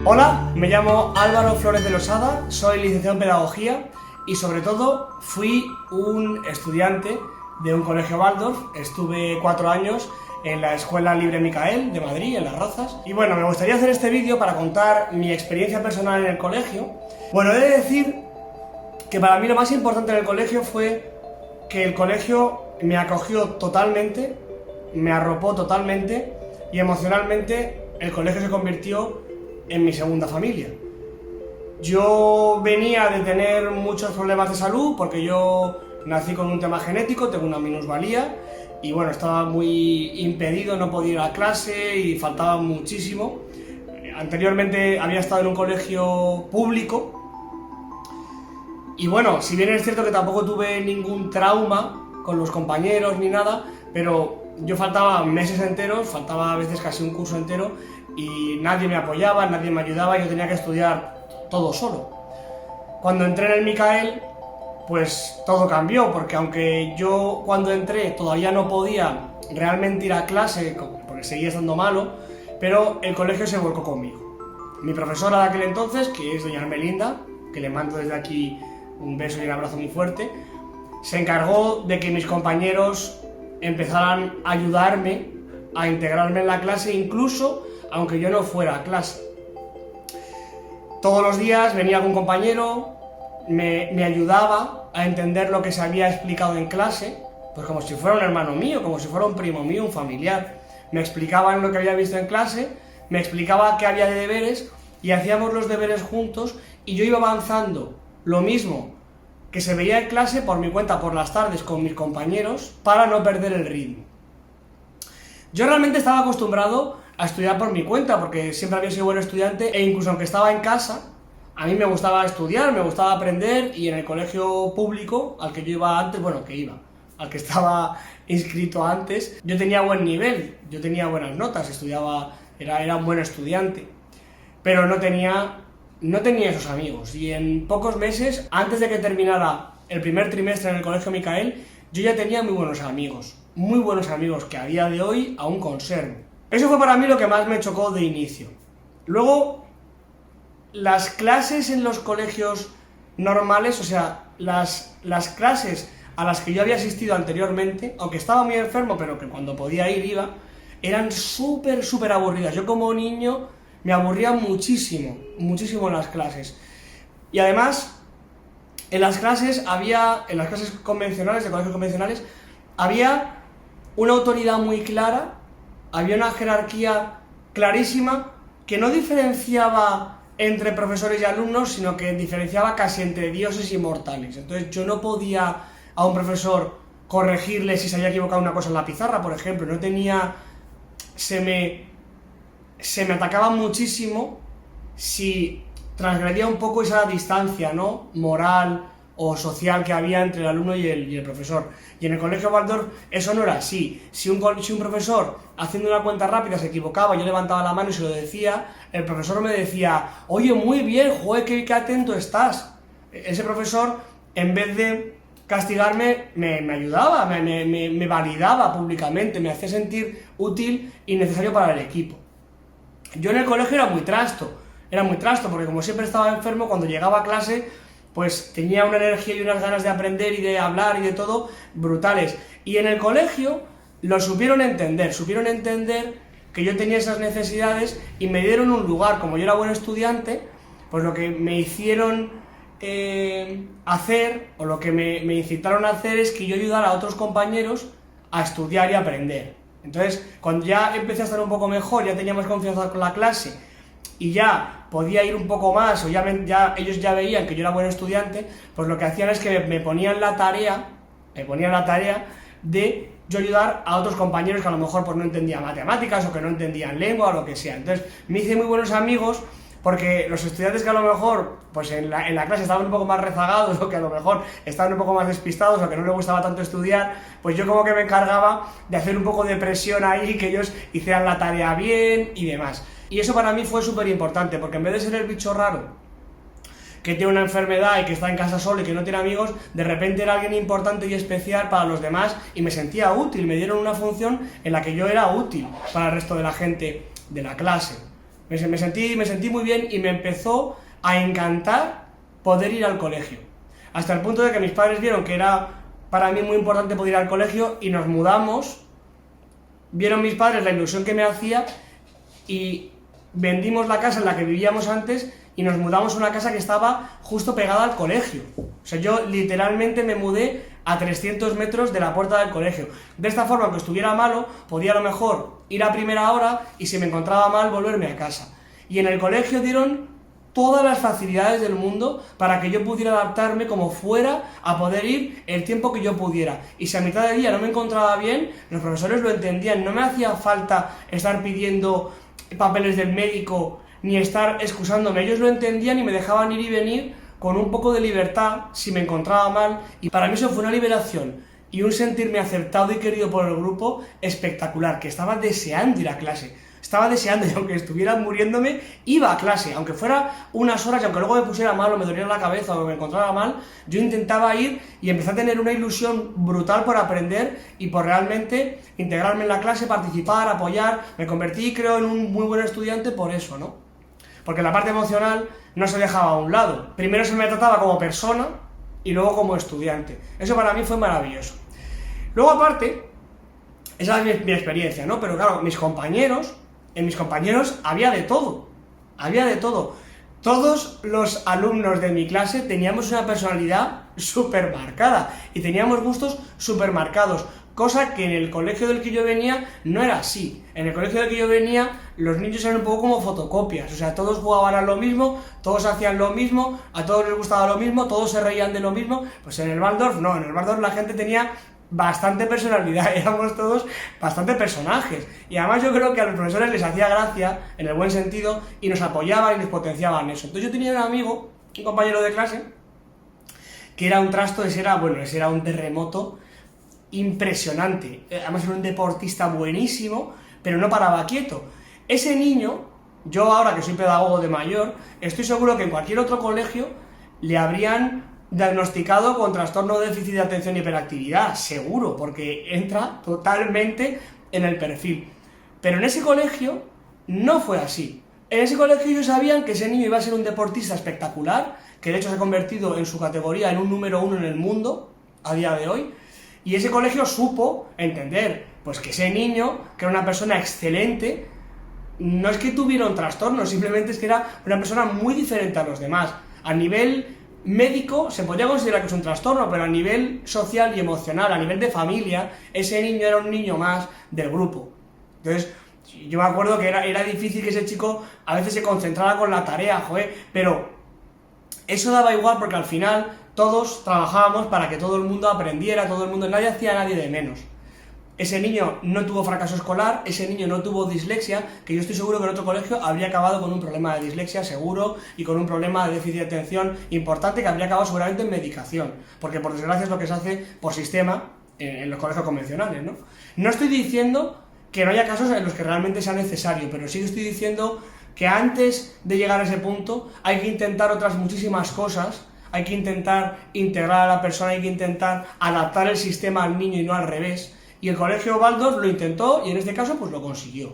Hola, me llamo Álvaro Flores de Losada, soy licenciado en Pedagogía y sobre todo fui un estudiante de un colegio Waldorf. Estuve 4 años en la Escuela Libre Micael de Madrid, en Las Rozas. Y bueno, me gustaría hacer este vídeo para contar mi experiencia personal en el colegio. Bueno, he de decir que para mí lo más importante en el colegio fue que el colegio me acogió totalmente, me arropó totalmente y emocionalmente el colegio se convirtió en mi segunda familia. Yo venía de tener muchos problemas de salud porque yo nací con un tema genético, tengo una minusvalía y bueno, estaba muy impedido, no podía ir a clase y faltaba muchísimo. Anteriormente había estado en un colegio público y bueno, si bien es cierto que tampoco tuve ningún trauma con los compañeros ni nada, pero yo faltaba meses enteros, faltaba a veces casi un curso entero y nadie me apoyaba, nadie me ayudaba, yo tenía que estudiar todo solo. Cuando entré en el Micael, pues todo cambió, porque aunque yo cuando entré todavía no podía realmente ir a clase, porque seguía estando malo, pero el colegio se volcó conmigo. Mi profesora de aquel entonces, que es doña Ermelinda, que le mando desde aquí un beso y un abrazo muy fuerte, se encargó de que mis compañeros empezaran a ayudarme a integrarme en la clase, incluso aunque yo no fuera a clase. Todos los días venía algún compañero, me ayudaba a entender lo que se había explicado en clase, pues como si fuera un hermano mío, como si fuera un primo mío, un familiar. Me explicaban lo que había visto en clase, me explicaba qué había de deberes y hacíamos los deberes juntos y yo iba avanzando lo mismo que se veía en clase por mi cuenta por las tardes con mis compañeros para no perder el ritmo. Yo realmente estaba acostumbrado a estudiar por mi cuenta porque siempre había sido buen estudiante e incluso aunque estaba en casa, a mí me gustaba estudiar, me gustaba aprender y en el colegio público al que yo iba antes, bueno, al que estaba inscrito antes, yo tenía buen nivel, yo tenía buenas notas, estudiaba, era un buen estudiante, pero no tenía esos amigos y en pocos meses, antes de que terminara el primer trimestre en el colegio Micael, yo ya tenía muy buenos amigos que a día de hoy aún conservo. Eso fue para mí lo que más me chocó de inicio. Luego, las clases en los colegios normales, o sea, las clases a las que yo había asistido anteriormente, aunque estaba muy enfermo, pero que cuando podía ir iba, eran súper aburridas. Yo como niño me aburría muchísimo en las clases. Y además, en las clases convencionales, de colegios convencionales, había una autoridad muy clara, había una jerarquía clarísima que no diferenciaba entre profesores y alumnos, sino que diferenciaba casi entre dioses y mortales. Entonces yo no podía a un profesor corregirle si se había equivocado una cosa en la pizarra, por ejemplo. Se me atacaba muchísimo si transgredía un poco esa distancia, ¿no?, moral o social que había entre el alumno y el profesor. Y en el colegio Waldorf eso no era así. Si un profesor haciendo una cuenta rápida se equivocaba, yo levantaba la mano y se lo decía, el profesor me decía, oye, muy bien, joder, qué atento estás. Ese profesor, en vez de castigarme, me ayudaba, me validaba públicamente, me hacía sentir útil y necesario para el equipo. Yo en el colegio era muy trasto, porque como siempre estaba enfermo, cuando llegaba a clase, pues tenía una energía y unas ganas de aprender y de hablar y de todo brutales. Y en el colegio lo supieron entender que yo tenía esas necesidades y me dieron un lugar. Como yo era buen estudiante, pues lo que me hicieron hacer, o lo que me incitaron a hacer, es que yo ayudara a otros compañeros a estudiar y aprender. Entonces, cuando ya empecé a estar un poco mejor, ya tenía más confianza con la clase y ya podía ir un poco más, o ellos ya veían que yo era buen estudiante, pues lo que hacían es que me ponían la tarea de yo ayudar a otros compañeros que a lo mejor pues no entendían matemáticas o que no entendían lengua o lo que sea. Entonces me hice muy buenos amigos porque los estudiantes que a lo mejor pues en la clase estaban un poco más rezagados o que a lo mejor estaban un poco más despistados o que no les gustaba tanto estudiar, pues yo como que me encargaba de hacer un poco de presión ahí, que ellos hicieran la tarea bien y demás. Y eso para mí fue súper importante, porque en vez de ser el bicho raro que tiene una enfermedad y que está en casa solo y que no tiene amigos, de repente era alguien importante y especial para los demás y me sentía útil, me dieron una función en la que yo era útil para el resto de la gente de la clase. Me sentí muy bien y me empezó a encantar poder ir al colegio. Hasta el punto de que mis padres vieron que era para mí muy importante poder ir al colegio y nos mudamos. Vieron mis padres la ilusión que me hacía y vendimos la casa en la que vivíamos antes y nos mudamos a una casa que estaba justo pegada al colegio. O sea, yo literalmente me mudé a 300 metros de la puerta del colegio. De esta forma, aunque estuviera malo, podía a lo mejor ir a primera hora y si me encontraba mal, volverme a casa. Y en el colegio dieron todas las facilidades del mundo para que yo pudiera adaptarme como fuera a poder ir el tiempo que yo pudiera. Y si a mitad de día no me encontraba bien, los profesores lo entendían. No me hacía falta estar pidiendo papeles del médico ni estar excusándome. Ellos lo entendían y me dejaban ir y venir con un poco de libertad si me encontraba mal, y para mí eso fue una liberación y un sentirme aceptado y querido por el grupo espectacular, que estaba deseando ir a clase, estaba deseando, y aunque estuviera muriéndome, iba a clase, aunque fuera unas horas, y aunque luego me pusiera mal o me doliera la cabeza o me encontrara mal, yo intentaba ir y empecé a tener una ilusión brutal por aprender y por realmente integrarme en la clase, participar, apoyar. Me convertí, creo, en un muy buen estudiante por eso, ¿no? Porque la parte emocional no se dejaba a un lado. Primero se me trataba como persona y luego como estudiante. Eso para mí fue maravilloso. Luego aparte, esa es mi experiencia, ¿no? Pero claro, en mis compañeros había de todo. Había de todo. Todos los alumnos de mi clase teníamos una personalidad súper marcada y teníamos gustos súper marcados. Cosa que en el colegio del que yo venía no era así. En el colegio del que yo venía, los niños eran un poco como fotocopias. O sea, todos jugaban a lo mismo, todos hacían lo mismo, a todos les gustaba lo mismo, todos se reían de lo mismo. Pues en el Waldorf no, en el Waldorf la gente tenía bastante personalidad, éramos todos bastante personajes. Y además yo creo que a los profesores les hacía gracia, en el buen sentido, y nos apoyaban y les potenciaban eso. Entonces yo tenía un amigo, un compañero de clase, que era un trasto, ese era un terremoto impresionante. Además era un deportista buenísimo, pero no paraba quieto. Ese niño, yo ahora que soy pedagogo de mayor, estoy seguro que en cualquier otro colegio le habrían diagnosticado con trastorno de déficit de atención y hiperactividad, seguro, porque entra totalmente en el perfil. Pero en ese colegio no fue así. En ese colegio ellos sabían que ese niño iba a ser un deportista espectacular, que de hecho se ha convertido en su categoría en un número 1 en el mundo a día de hoy. Y ese colegio supo entender pues que ese niño, que era una persona excelente, no es que tuviera un trastorno, simplemente es que era una persona muy diferente a los demás. A nivel médico se podría considerar que es un trastorno, pero a nivel social y emocional, a nivel de familia, ese niño era un niño más del grupo. Entonces, yo me acuerdo que era difícil que ese chico a veces se concentrara con la tarea, pero eso daba igual porque al final todos trabajábamos para que todo el mundo aprendiera, nadie hacía a nadie de menos. Ese niño no tuvo fracaso escolar, ese niño no tuvo dislexia, que yo estoy seguro que en otro colegio habría acabado con un problema de dislexia, seguro, y con un problema de déficit de atención importante que habría acabado seguramente en medicación, porque por desgracia es lo que se hace por sistema en los colegios convencionales, ¿no? No estoy diciendo que no haya casos en los que realmente sea necesario, pero sí que estoy diciendo que antes de llegar a ese punto hay que intentar otras muchísimas cosas, hay que intentar integrar a la persona, hay que intentar adaptar el sistema al niño y no al revés. Y el colegio Waldorf lo intentó y en este caso pues lo consiguió.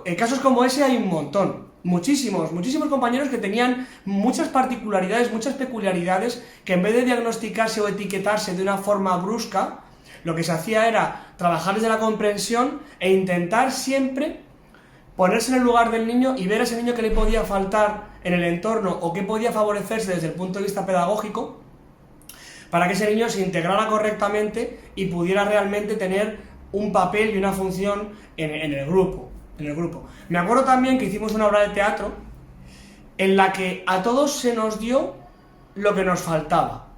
En casos como ese hay un montón, muchísimos compañeros que tenían muchas particularidades, muchas peculiaridades, que en vez de diagnosticarse o etiquetarse de una forma brusca, lo que se hacía era trabajar desde la comprensión e intentar siempre ponerse en el lugar del niño y ver a ese niño qué le podía faltar en el entorno o qué podía favorecerse desde el punto de vista pedagógico, para que ese niño se integrara correctamente y pudiera realmente tener un papel y una función en el grupo. Me acuerdo también que hicimos una obra de teatro en la que a todos se nos dio lo que nos faltaba.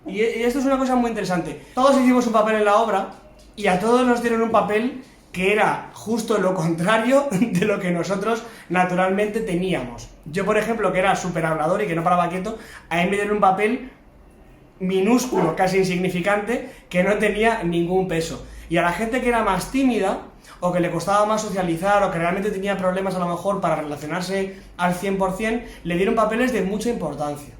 Y esto es una cosa muy interesante. Todos hicimos un papel en la obra y a todos nos dieron un papel que era justo lo contrario de lo que nosotros naturalmente teníamos. Yo, por ejemplo, que era súper hablador y que no paraba quieto, a mí me dieron un papel minúsculo, casi insignificante, que no tenía ningún peso. Y a la gente que era más tímida, o que le costaba más socializar, o que realmente tenía problemas a lo mejor para relacionarse al 100%, le dieron papeles de mucha importancia.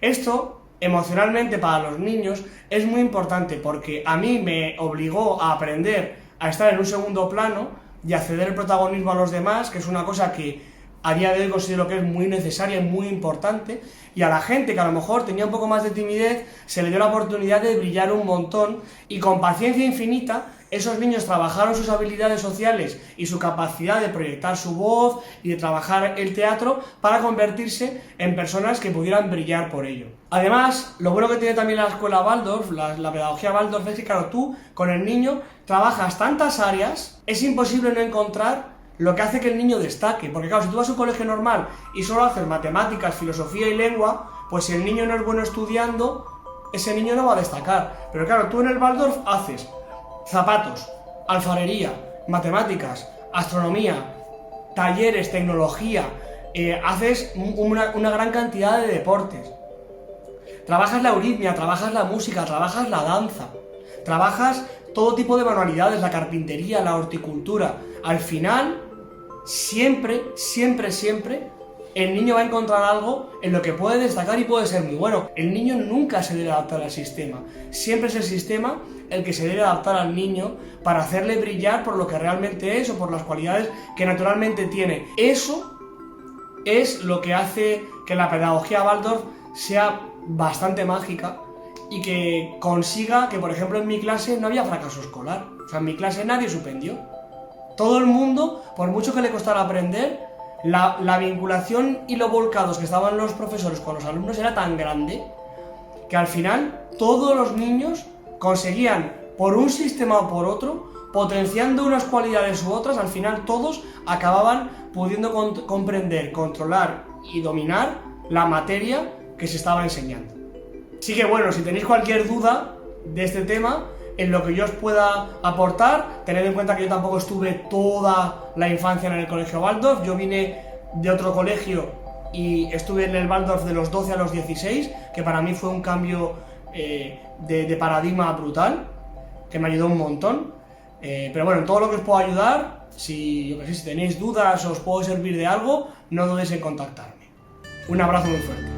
Esto, emocionalmente para los niños, es muy importante, porque a mí me obligó a aprender a estar en un segundo plano y a ceder el protagonismo a los demás, que es una cosa que a día de hoy considero que es muy necesaria y muy importante, y a la gente que a lo mejor tenía un poco más de timidez se le dio la oportunidad de brillar un montón, y con paciencia infinita esos niños trabajaron sus habilidades sociales y su capacidad de proyectar su voz y de trabajar el teatro para convertirse en personas que pudieran brillar por ello. Además, lo bueno que tiene también la escuela Waldorf, la pedagogía Waldorf, es que claro, tú con el niño trabajas tantas áreas, es imposible no encontrar lo que hace que el niño destaque, porque claro, si tú vas a un colegio normal y solo haces matemáticas, filosofía y lengua, pues si el niño no es bueno estudiando, ese niño no va a destacar. Pero claro, tú en el Waldorf haces zapatos, alfarería, matemáticas, astronomía, talleres, tecnología, haces una gran cantidad de deportes. Trabajas la euritmia, trabajas la música, trabajas la danza, trabajas todo tipo de manualidades, la carpintería, la horticultura. Al final, siempre, el niño va a encontrar algo en lo que puede destacar y puede ser muy bueno. El niño nunca se debe adaptar al sistema. Siempre es el sistema el que se debe adaptar al niño para hacerle brillar por lo que realmente es o por las cualidades que naturalmente tiene. Eso es lo que hace que la pedagogía Waldorf sea bastante mágica y que consiga que, por ejemplo, en mi clase no había fracaso escolar. O sea, en mi clase nadie suspendió. Todo el mundo, por mucho que le costara aprender, la vinculación y lo volcados que estaban los profesores con los alumnos era tan grande que al final todos los niños conseguían, por un sistema o por otro, potenciando unas cualidades u otras, al final todos acababan pudiendo comprender, controlar y dominar la materia que se estaba enseñando. Así que bueno, si tenéis cualquier duda de este tema, en lo que yo os pueda aportar, tened en cuenta que yo tampoco estuve toda la infancia en el colegio Waldorf. Yo vine de otro colegio y estuve en el Waldorf de los 12 a los 16, que para mí fue un cambio de paradigma brutal, que me ayudó un montón. Pero bueno, en todo lo que os puedo ayudar, si tenéis dudas o os puedo servir de algo, no dudéis en contactarme. Un abrazo muy fuerte.